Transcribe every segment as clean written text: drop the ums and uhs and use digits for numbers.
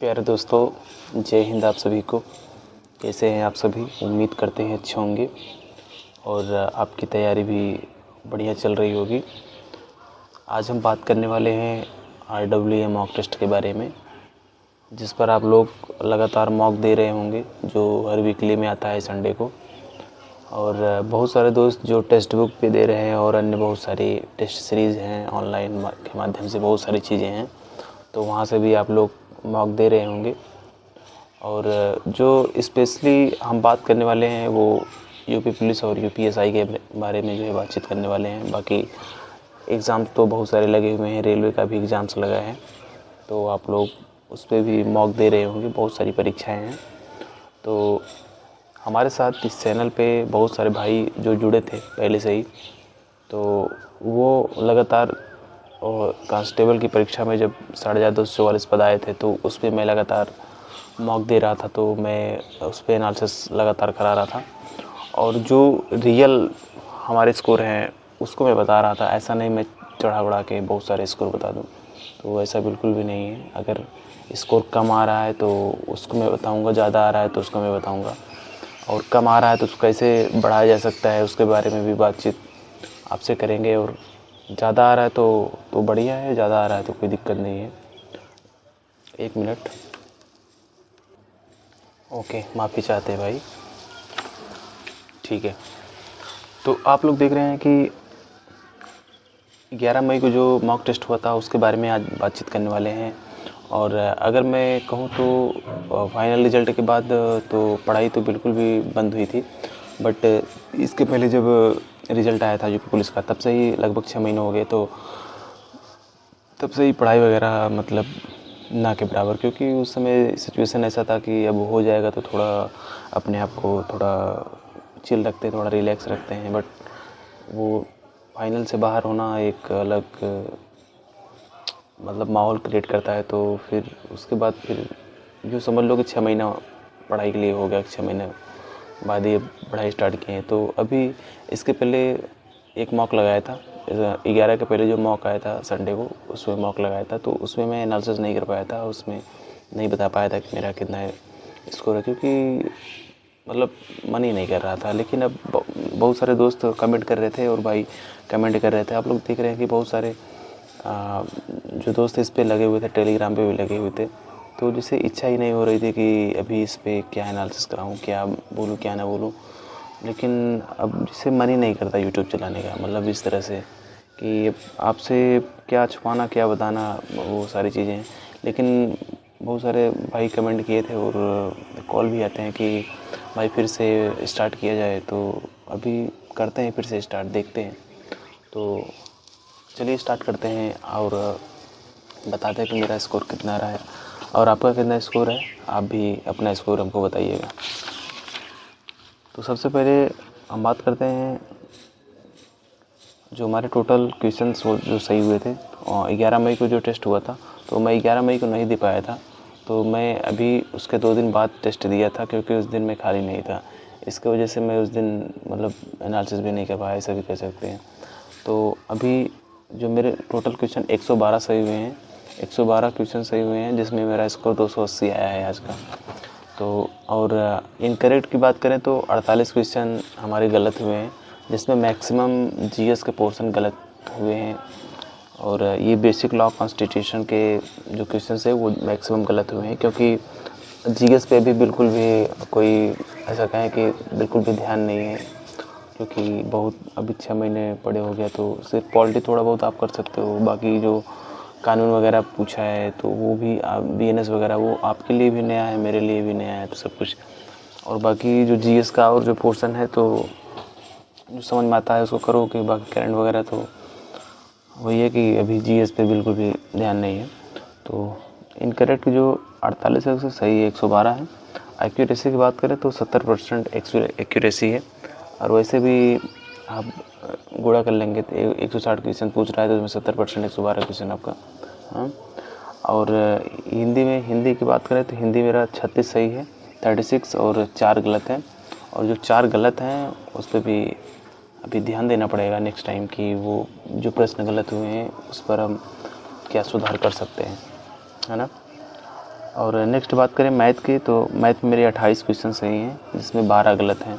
प्यारे दोस्तों, जय हिंद आप सभी को। कैसे हैं आप सभी? उम्मीद करते हैं अच्छे होंगे और आपकी तैयारी भी बढ़िया चल रही होगी। आज हम बात करने वाले हैं RWA मॉक टेस्ट के बारे में, जिस पर आप लोग लगातार मॉक दे रहे होंगे, जो हर वीकली में आता है संडे को। और बहुत सारे दोस्त जो टेक्स्ट बुक पे दे रहे हैं और अन्य बहुत सारी टेस्ट सीरीज़ हैं, ऑनलाइन के माध्यम से बहुत सारी चीज़ें हैं, तो वहाँ से भी आप लोग मॉक दे रहे होंगे। और जो स्पेशली हम बात करने वाले हैं वो यूपी पुलिस और UPSI के बारे में जो है बातचीत करने वाले हैं। बाकी एग्ज़ाम्स तो बहुत सारे लगे हुए हैं, रेलवे का भी एग्ज़ाम्स लगा है, तो आप लोग उस पर भी मॉक दे रहे होंगे। बहुत सारी परीक्षाएं हैं। तो हमारे साथ इस चैनल पे बहुत सारे भाई जो जुड़े थे पहले से ही, तो वो लगातार और कांस्टेबल की परीक्षा में जब 244 पद आए थे तो उस पर मैं लगातार मॉक दे रहा था, तो मैं उस पर एनालिसिस लगातार करा रहा था और जो रियल हमारे स्कोर हैं उसको मैं बता रहा था। ऐसा नहीं मैं चढ़ा बढ़ा के बहुत सारे स्कोर बता दूं, तो ऐसा बिल्कुल भी नहीं है। अगर स्कोर कम आ रहा है तो उसको मैं बताऊंगा, ज़्यादा आ रहा है तो उसको मैं बताऊंगा, और कम आ रहा है तो उसको कैसे बढ़ाया जा सकता है उसके बारे में भी बातचीत आपसे करेंगे। और ज़्यादा आ रहा है तो बढ़िया है, ज़्यादा आ रहा है तो कोई दिक्कत नहीं है। एक मिनट, ओके, माफ़ी चाहते हैं भाई, ठीक है। तो आप लोग देख रहे हैं कि 11 मई को जो मॉक टेस्ट हुआ था उसके बारे में आज बातचीत करने वाले हैं। और अगर मैं कहूँ तो फाइनल रिज़ल्ट के बाद तो पढ़ाई तो बिल्कुल भी बंद हुई थी, बट इसके पहले जब रिज़ल्ट आया था यूपी पुलिस का, तब से ही लगभग 6 महीने हो गए, तो तब से ही पढ़ाई वगैरह मतलब ना के बराबर, क्योंकि उस समय सिचुएशन ऐसा था कि अब हो जाएगा तो थोड़ा अपने आप को थोड़ा चिल रखते हैं, थोड़ा रिलैक्स रखते हैं। बट वो फाइनल से बाहर होना एक अलग मतलब माहौल क्रिएट करता है। तो फिर उसके बाद फिर यूँ समझ लो कि 6 महीना पढ़ाई के लिए हो गया, 6 महीने बाद ये पढ़ाई स्टार्ट किए हैं। तो अभी इसके पहले एक मॉक लगाया था 11 के पहले, जो मॉक आया था संडे को, उसमें मॉक लगाया था, तो उसमें मैं एनालिसिस नहीं कर पाया था, उसमें नहीं बता पाया था कि मेरा कितना स्कोर है, क्योंकि मतलब मन ही नहीं कर रहा था। लेकिन अब बहुत सारे दोस्त कमेंट कर रहे थे और भाई कमेंट कर रहे थे। आप लोग देख रहे हैं कि बहुत सारे जो दोस्त इस पे लगे हुए थे, टेलीग्राम पे भी लगे हुए थे, तो जिससे इच्छा ही नहीं हो रही थी कि अभी इस पे क्या एनालिसिस कराऊँ, क्या बोलूँ क्या ना बोलूँ। लेकिन अब जिससे मन ही नहीं करता यूट्यूब चलाने का, मतलब इस तरह से कि आपसे क्या छुपाना क्या बताना, वो सारी चीज़ें हैं। लेकिन बहुत सारे भाई कमेंट किए थे और कॉल भी आते हैं कि भाई फिर से स्टार्ट किया जाए, तो अभी करते हैं फिर से स्टार्ट, देखते हैं। तो चलिए स्टार्ट करते हैं और बताते हैं कि मेरा स्कोर कितना रहा है और आपका कितना स्कोर है। आप भी अपना स्कोर हमको बताइएगा। तो सबसे पहले हम बात करते हैं जो हमारे टोटल क्वेश्चंस जो सही हुए थे। 11 मई को जो टेस्ट हुआ था, तो मैं 11 मई को नहीं दे पाया था, तो मैं अभी उसके 2 दिन बाद टेस्ट दिया था, क्योंकि उस दिन मैं खाली नहीं था। इसकी वजह से मैं उस दिन मतलब एनालिसिस भी नहीं कर पाया, ऐसा भी कह सकते हैं। तो अभी जो मेरे टोटल क्वेश्चन 112 सही हुए हैं, 112 क्वेश्चन सही हुए हैं, जिसमें मेरा स्कोर 280 आया है आज का। तो और इनकरेक्ट की बात करें तो 48 क्वेश्चन हमारे गलत हुए हैं, जिसमें मैक्सिमम जीएस के पोर्शन गलत हुए हैं। और ये बेसिक लॉ कॉन्स्टिट्यूशन के जो क्वेश्चंस है वो मैक्सिमम गलत हुए हैं, क्योंकि जीएस पे भी बिल्कुल भी कोई ऐसा कहें कि बिल्कुल भी ध्यान नहीं है, क्योंकि बहुत अभी 6 महीने पड़े हो गया। तो सिर्फ पॉलिटी थोड़ा बहुत आप कर सकते हो, बाकी जो कानून वगैरह पूछा है तो वो भी BNS वगैरह वो आपके लिए भी नया है, मेरे लिए भी नया है, तो सब कुछ। और बाकी जो जीएस का और जो पोर्शन है तो जो समझ में आता है उसको करो, कि बाकी करंट वगैरह तो वही है कि अभी जीएस पे बिल्कुल भी ध्यान नहीं है। तो इनकरेक्ट जो 48 है उससे सही 112 है। एक्यूरेसी की बात करें तो 70% एक्यूरेसी है, और वैसे भी आप गुणा कर लेंगे तो 160 क्वेश्चन पूछ रहा है, तो उसमें 70% 112 क्वेश्चन आपका। हाँ, और हिंदी की बात करें तो हिंदी मेरा 36 सही है, 36, और 4 गलत हैं। और जो 4 गलत हैं उस पर भी अभी ध्यान देना पड़ेगा नेक्स्ट टाइम, कि वो जो प्रश्न गलत हुए हैं उस पर हम क्या सुधार कर सकते हैं, है ना। और नेक्स्ट बात करें मैथ की, तो मैथ में मेरे 28 क्वेश्चन सही हैं, जिसमें 12 गलत हैं।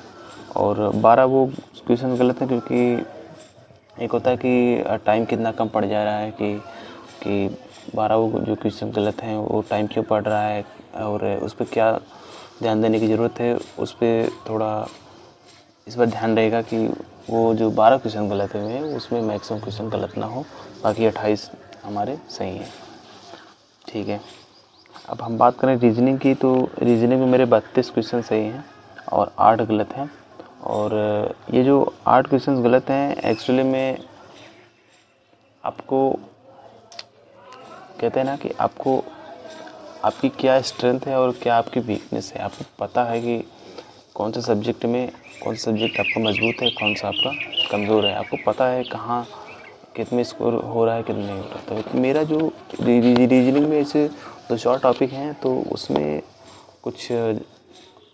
और 12 वो क्वेश्चन गलत हैं क्योंकि एक होता है कि टाइम कितना कम पड़ जा रहा है कि 12 वो जो क्वेश्चन गलत हैं वो टाइम क्यों पड़ रहा है और उस पर क्या ध्यान देने की ज़रूरत है, उस पर थोड़ा इस पर ध्यान रहेगा कि वो जो 12 क्वेश्चन गलत हुए हैं उसमें मैक्सिमम क्वेश्चन गलत ना हो, बाकी 28 हमारे सही हैं। ठीक है, अब हम बात करें रीजनिंग की, तो रीजनिंग में मेरे 32 क्वेश्चन सही हैं और 8 गलत हैं। और ये जो 8 क्वेश्चन गलत हैं एक्चुअली में आपको कहते हैं ना कि आपको आपकी क्या स्ट्रेंथ है और क्या आपकी वीकनेस है, आपको पता है कि कौन से सब्जेक्ट में कौन सा सब्जेक्ट आपका मजबूत है, कौन सा आपका कमज़ोर है, आपको पता है कहाँ कितने स्कोर हो रहा है कितने नहीं हो रहा। तो मेरा जो रीजनिंग में ऐसे 2-4 टॉपिक हैं तो उसमें कुछ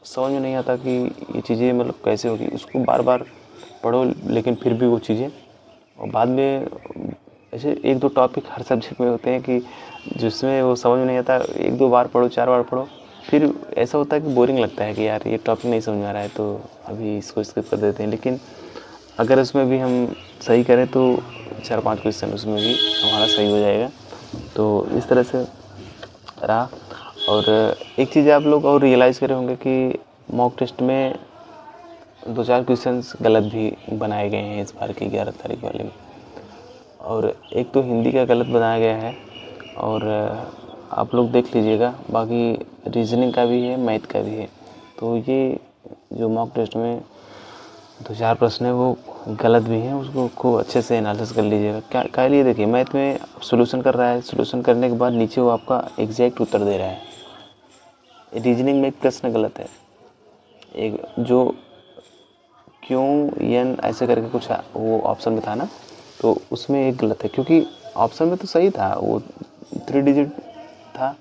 समझ में नहीं आता कि ये चीज़ें मतलब कैसे होगी, उसको बार बार पढ़ो लेकिन फिर भी वो चीज़ें, और बाद में ऐसे 1-2 टॉपिक हर सब्जेक्ट में होते हैं कि जिसमें वो समझ में नहीं आता, 1-2 बार पढ़ो 4 बार पढ़ो, फिर ऐसा होता है कि बोरिंग लगता है कि यार ये टॉपिक नहीं समझ में आ रहा है तो अभी इसको स्किप कर देते हैं। लेकिन अगर उसमें भी हम सही करें तो 4-5 क्वेश्चन उसमें भी हमारा सही हो जाएगा। तो इस तरह से रहा। और एक चीज़ आप लोग और रियलाइज़ करे होंगे कि मॉक टेस्ट में 2-4 क्वेश्चंस गलत भी बनाए गए हैं इस बार की 11 तारीख वाले में। और एक तो हिंदी का गलत बनाया गया है और आप लोग देख लीजिएगा, बाकी रीजनिंग का भी है, मैथ का भी है। तो ये जो मॉक टेस्ट में 2-4 प्रश्न है वो गलत भी हैं, उसको खूब अच्छे से एनालिसिस कर लीजिएगा। क्या लिए देखिए, मैथ में सॉल्यूशन कर रहा है, सॉल्यूशन करने के बाद नीचे वो आपका एग्जैक्ट उत्तर दे रहा है। रीजनिंग में एक प्रश्न गलत है, एक जो क्यों एन ऐसे करके कुछ वो ऑप्शन में था ना, तो उसमें एक गलत है क्योंकि ऑप्शन में तो सही था, वो 3 डिजिट था,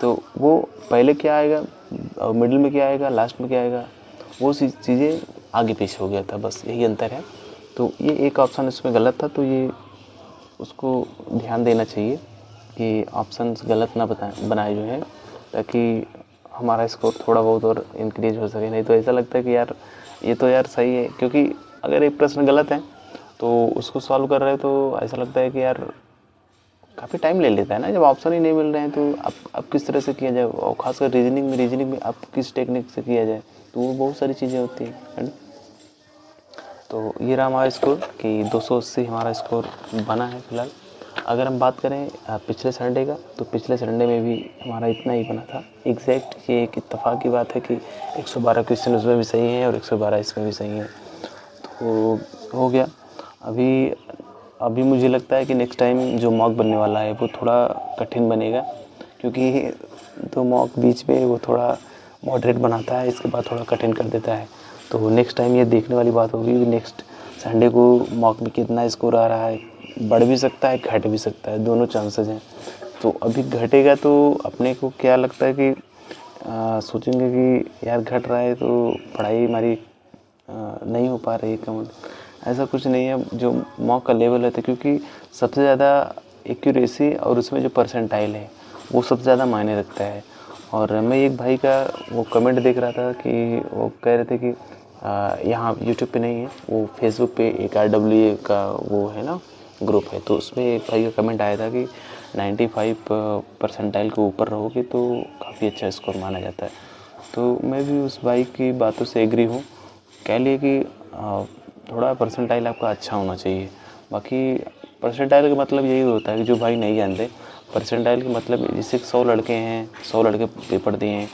तो वो पहले क्या आएगा और मिडिल में क्या आएगा लास्ट में क्या आएगा, वो चीज़ें आगे पीछे हो गया था, बस यही अंतर है। तो ये एक ऑप्शन इसमें गलत था, तो ये उसको ध्यान देना चाहिए कि ऑप्शंस गलत ना बनाए जो हैं, ताकि हमारा स्कोर थोड़ा बहुत और इंक्रीज हो सके। नहीं तो ऐसा लगता है कि यार ये तो यार सही है, क्योंकि अगर एक प्रश्न गलत है तो उसको सॉल्व कर रहे हैं तो ऐसा लगता है कि यार काफ़ी टाइम ले लेता है ना, जब ऑप्शन ही नहीं मिल रहे हैं तो अब किस तरह से किया जाए, और खासकर रीजनिंग में अब किस टेक्निक से किया जाए, तो वो बहुत सारी चीज़ें होती हैं, है ना। तो ये रहा हमारा स्कोर कि 280 हमारा स्कोर बना है फिलहाल। अगर हम बात करें पिछले संडे का, तो पिछले संडे में भी हमारा इतना ही बना था एग्जैक्ट। ये एक इत्तेफाक की बात है कि 112 क्वेश्चन उसमें भी सही हैं और 112 इसमें भी सही हैं, तो हो गया। अभी मुझे लगता है कि नेक्स्ट टाइम जो मॉक बनने वाला है वो थोड़ा कठिन बनेगा, क्योंकि तो मॉक बीच में वो थोड़ा मॉडरेट बनाता है, इसके बाद थोड़ा कठिन कर देता है। तो नेक्स्ट टाइम ये देखने वाली बात होगी कि नेक्स्ट संडे को मॉक में कितना स्कोर आ रहा है, बढ़ भी सकता है घट भी सकता है, दोनों चांसेस हैं। तो अभी घटेगा तो अपने को क्या लगता है कि सोचेंगे कि यार घट रहा है तो पढ़ाई हमारी नहीं हो पा रही है कम, ऐसा कुछ नहीं है। जो मॉक का लेवल है, तो क्योंकि सबसे ज़्यादा एक्यूरेसी और उसमें जो परसेंटाइल है वो सबसे ज़्यादा मायने रखता है। और मैं एक भाई का वो कमेंट देख रहा था कि वो कह रहे थे कि यहाँ यूट्यूब पे नहीं है, वो फेसबुक पे एक RWA का वो है ना ग्रुप है, तो उसमें एक भाई का कमेंट आया था कि 95 परसेंटाइल के ऊपर रहोगे तो काफ़ी अच्छा स्कोर माना जाता है। तो मैं भी उस भाई की बातों से एग्री हूँ। कह लिए कि थोड़ा परसेंटाइल आपका अच्छा होना चाहिए। बाकी परसेंटाइल का मतलब यही होता है कि जो भाई नहीं जानते, परसेंटाइल का मतलब जैसे 100 लड़के हैं, 100 लड़के पेपर दिए हैं,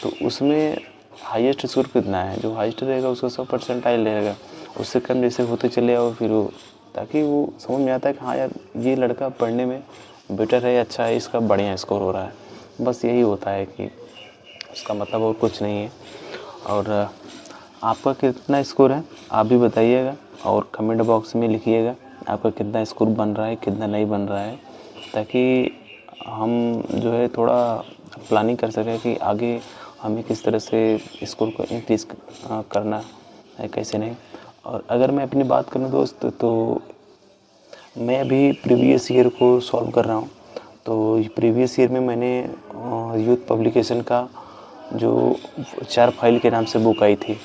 तो उसमें हाईएस्ट स्कोर कितना है, जो हाईएस्ट रहेगा उसको 100 परसेंटाइल रहेगा। उससे कम जैसे होते चले आओ फिर वो, ताकि वो समझ में आता है कि हाँ यार ये लड़का पढ़ने में बेटर है, अच्छा है, इसका बढ़िया स्कोर हो रहा है। बस यही होता है कि उसका मतलब और कुछ नहीं है। और आपका कितना स्कोर है आप भी बताइएगा और कमेंट बॉक्स में लिखिएगा आपका कितना स्कोर बन रहा है, कितना नहीं बन रहा है, ताकि हम जो है थोड़ा प्लानिंग कर सकें कि आगे हमें किस तरह से स्कोर को इंक्रीज़ करना है, कैसे नहीं। और अगर मैं अपनी बात करूं दोस्त, तो मैं अभी प्रीवियस ईयर को सॉल्व कर रहा हूं। तो प्रीवियस ईयर में मैंने यूथ पब्लिकेशन का जो 4 फाइल के नाम से बुक आई थी।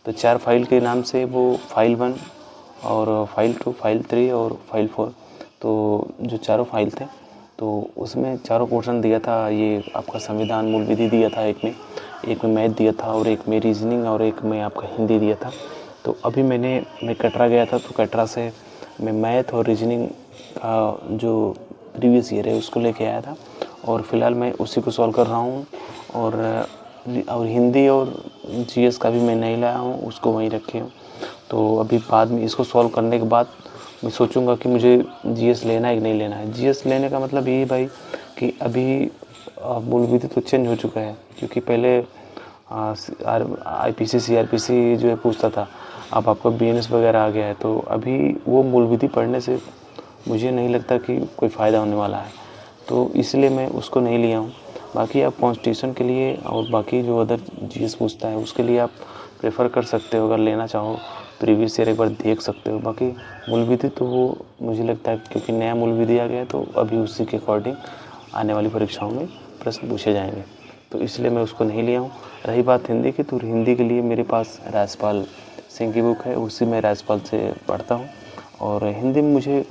तो 4 फाइल के नाम से वो फाइल 1 और फाइल 2, फाइल 3 और फाइल 4, तो जो चारों फाइल थे, तो उसमें चारों पोर्शन दिया था। ये आपका संविधान मूल विधि दिया था एक में मैथ दिया था, और एक में रीजनिंग, और एक में आपका हिंदी दिया था। तो अभी मैं कटरा गया था, तो कटरा से मैं मैथ और रीजनिंग का जो प्रीवियस ईयर है उसको लेके आया था, और फिलहाल मैं उसी को सॉल्व कर रहा हूँ। और हिंदी और जीएस का भी मैं नहीं लाया हूँ, उसको वहीं रखे हूँ। तो अभी बाद में इसको सॉल्व करने के बाद मैं सोचूंगा कि मुझे जीएस लेना है कि नहीं लेना है। जीएस लेने का मतलब ये भाई कि अभी मूल विधि तो चेंज हो चुका है, क्योंकि पहले आईपीसी सीआरपीसी जो है पूछता था, अब आपका बीएनएस वगैरह आ गया है। तो अभी वो मूल विधि पढ़ने से मुझे नहीं लगता कि कोई फ़ायदा होने वाला है, तो इसलिए मैं उसको नहीं लिया हूँ। बाकी आप कॉन्स्टिट्यूशन के लिए और बाकी जो अदर जीएस पूछता है उसके लिए आप प्रेफर कर सकते हो, अगर लेना चाहो प्रीवियस ईयर एक बार देख सकते हो। बाकी मूल विधि तो वो मुझे लगता है क्योंकि नया मूल विधि आ गया है, तो अभी उसी के अकॉर्डिंग आने वाली परीक्षाओं में प्रश्न पूछे जाएंगे, तो इसलिए मैं उसको नहीं लिया हूँ। रही बात हिंदी की, तो हिंदी के लिए मेरे पास राजपाल सिंह की बुक है, उसी में राजपाल से पढ़ता हूँ। और हिंदी में मुझे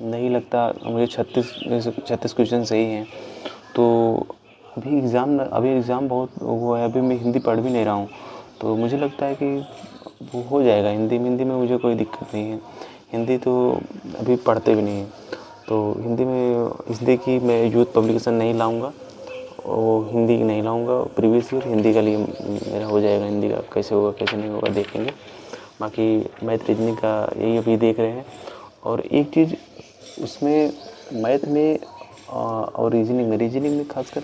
नहीं लगता, मुझे 36 क्वेश्चन सही हैं। तो अभी एग्ज़ाम बहुत वो है, अभी मैं हिंदी पढ़ भी नहीं रहा हूँ, तो मुझे लगता है कि वो हो जाएगा। हिंदी में मुझे कोई दिक्कत नहीं है। हिंदी तो अभी पढ़ते भी नहीं हैं, तो हिंदी में इसलिए कि मैं यूथ पब्लिकेशन नहीं लाऊंगा, और हिंदी नहीं लाऊंगा प्रीवियस ईयर। हिंदी का लिए मेरा हो जाएगा, हिंदी का कैसे होगा कैसे नहीं होगा देखेंगे। बाकी मैथ रीजनिंग का यही अभी देख रहे हैं। और एक चीज़ उसमें मैथ में और रीजनिंग में खासकर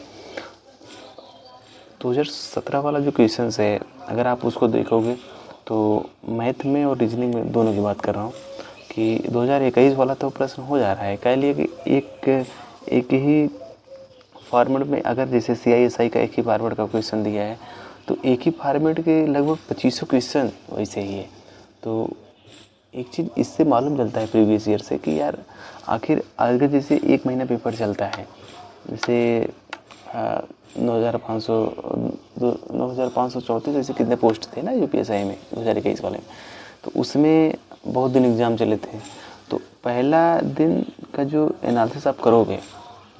2017 वाला जो क्वेश्चंस है, अगर आप उसको देखोगे तो मैथ में और रीजनिंग में दोनों की बात कर रहा हूँ कि 2021 वाला तो प्रश्न हो जा रहा है। कह लिए कि एक ही फॉर्मेट में, अगर जैसे CISI का एक ही फॉर्मेट का क्वेश्चन दिया है, तो एक ही फॉर्मेट के लगभग 2500 क्वेश्चन वैसे ही है। तो एक चीज़ इससे मालूम चलता है प्रीवियस ईयर से कि यार आखिर अगर जैसे एक महीना पेपर चलता है, जैसे 9,534 ऐसे कितने पोस्ट थे ना UPSI में 2021 वाले में, तो उसमें बहुत दिन एग्ज़ाम चले थे। तो पहला दिन का जो एनालिसिस आप करोगे,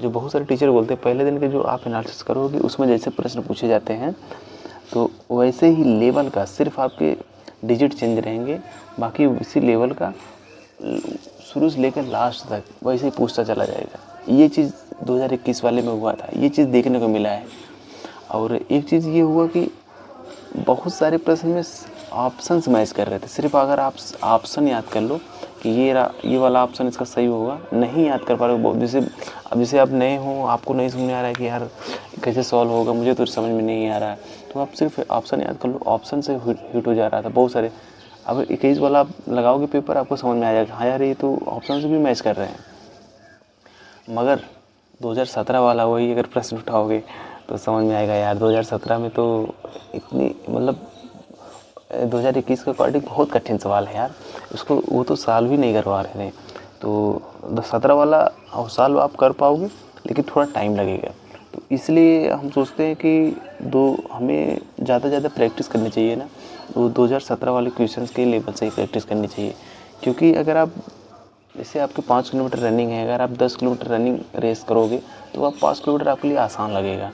जो बहुत सारे टीचर बोलते हैं पहले दिन के जो आप एनालिसिस करोगे उसमें जैसे प्रश्न पूछे जाते हैं, तो वैसे ही लेवल का सिर्फ आपके डिजिट चेंज रहेंगे, बाकी उसी लेवल का शुरू से लेकर लास्ट तक वैसे ही पूछता चला जाएगा। ये चीज़ 2021 वाले में हुआ था, ये चीज़ देखने को मिला है। और एक चीज़ ये हुआ कि बहुत सारे प्रश्न में ऑप्शंस मैच कर रहे थे। सिर्फ अगर आप ऑप्शन याद कर लो कि ये वाला ऑप्शन इसका सही होगा, नहीं याद कर पा रहे हो, जैसे आप नए हो, आपको नहीं समझ में आ रहा है कि यार कैसे सॉल्व होगा, मुझे तो समझ में नहीं आ रहा है, तो आप सिर्फ ऑप्शन याद कर लो। ऑप्शन से हिट हो जा रहा था बहुत सारे। अब 21 वाला आप लगाओगे पेपर, आपको समझ में आ जाएगा हाँ यार ये तो ऑप्शन से भी मैच कर रहे हैं। मगर 2017 वाला वही अगर प्रश्न उठाओगे तो समझ में आएगा यार 2017 में तो इतनी मतलब 2021 के अकॉर्डिंग बहुत कठिन सवाल है यार, उसको वो तो सॉल्व भी नहीं करवा रहे थे। तो 17 वाला सॉल्व आप कर पाओगे, लेकिन थोड़ा टाइम लगेगा। तो इसलिए हम सोचते हैं कि हमें ज़्यादा से ज़्यादा प्रैक्टिस करनी चाहिए ना, वो 2017 वाले क्वेश्चंस के लेवल से ही प्रैक्टिस करनी चाहिए। क्योंकि अगर आप जैसे आपके 5 किलोमीटर रनिंग है, अगर आप 10 किलोमीटर रनिंग रेस करोगे तो आप 5 किलोमीटर आपके लिए आसान लगेगा।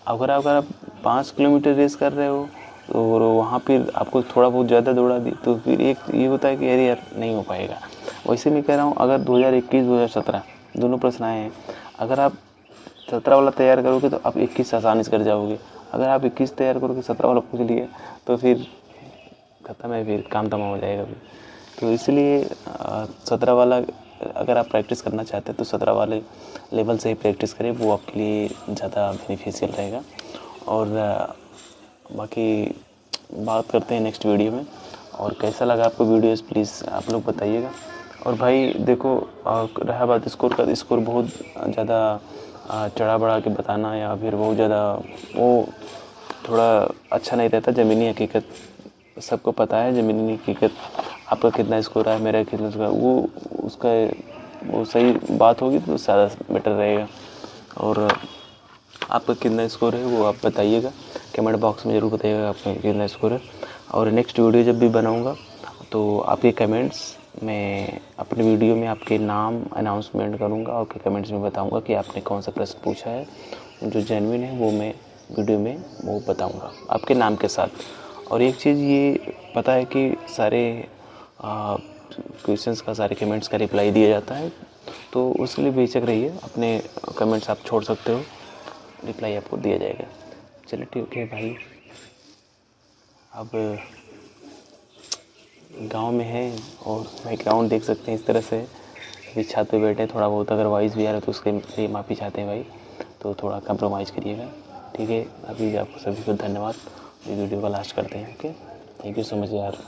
अगर आप 5 किलोमीटर रेस कर रहे हो और वहाँ फिर आपको थोड़ा बहुत ज़्यादा दौड़ा दी, तो फिर एक ये होता है कि अरे यार नहीं हो पाएगा। वैसे मैं कह रहा हूँ अगर 2021 2017 दोनों प्रश्न आए हैं, अगर आप 17 वाला तैयार करोगे तो आप 21 आसानी से कर जाओगे। अगर आप 21 तैयार करोगे 17 वाला पूछ लिए तो फिर खत्म है, फिर काम तमाम हो जाएगा फिर। तो इसलिए 17 वाला अगर आप प्रैक्टिस करना चाहते हैं तो 17 वाले लेवल से ही प्रैक्टिस करें, वो आपके लिए ज़्यादा बेनिफिशियल रहेगा। और बाकी बात करते हैं नेक्स्ट वीडियो में। और कैसा लगा आपको वीडियोस प्लीज़ आप लोग बताइएगा। और भाई देखो रहा बात स्कोर का, स्कोर बहुत ज़्यादा चढ़ा बढ़ा के बताना या फिर बहुत ज़्यादा वो थोड़ा अच्छा नहीं रहता। ज़मीनी हकीकत सबको पता है, ज़मीनी हकीकत आपका कितना स्कोर है, मेरा कितना स्कोर है, वो सही बात होगी तो ज़्यादा बेटर रहेगा। और आपका कितना स्कोर है वो आप बताइएगा, कमेंट बॉक्स में ज़रूर बताइएगा आपका कितना स्कोर है। और नेक्स्ट वीडियो जब भी बनाऊँगा तो आपके कमेंट्स मैं अपने वीडियो में आपके नाम अनाउंसमेंट करूँगा और आपके कमेंट्स में बताऊँगा कि आपने कौन सा प्रश्न पूछा है। जो जेन्युइन है वो मैं वीडियो में वो बताऊँगा आपके नाम के साथ। और एक चीज़ ये पता है कि सारे क्वेश्चंस का, सारे कमेंट्स का रिप्लाई दिया जाता है, तो उसके लिए बेझिझक रहिए, अपने कमेंट्स आप छोड़ सकते हो, रिप्लाई आपको दिया जाएगा। चलिए ठीक है भाई, अब गांव में है और बैकग्राउंड देख सकते हैं इस तरह से। अभी छत पे बैठे, थोड़ा बहुत अगर वॉइस भी आ रहा है तो उसके लिए माफ़ी चाहते हैं भाई, तो थोड़ा कंप्रोमाइज़ करिएगा, ठीक है। अभी आपको सभी को धन्यवाद। ये वीडियो का लास्ट करते हैं। Okay, thank you so much यार।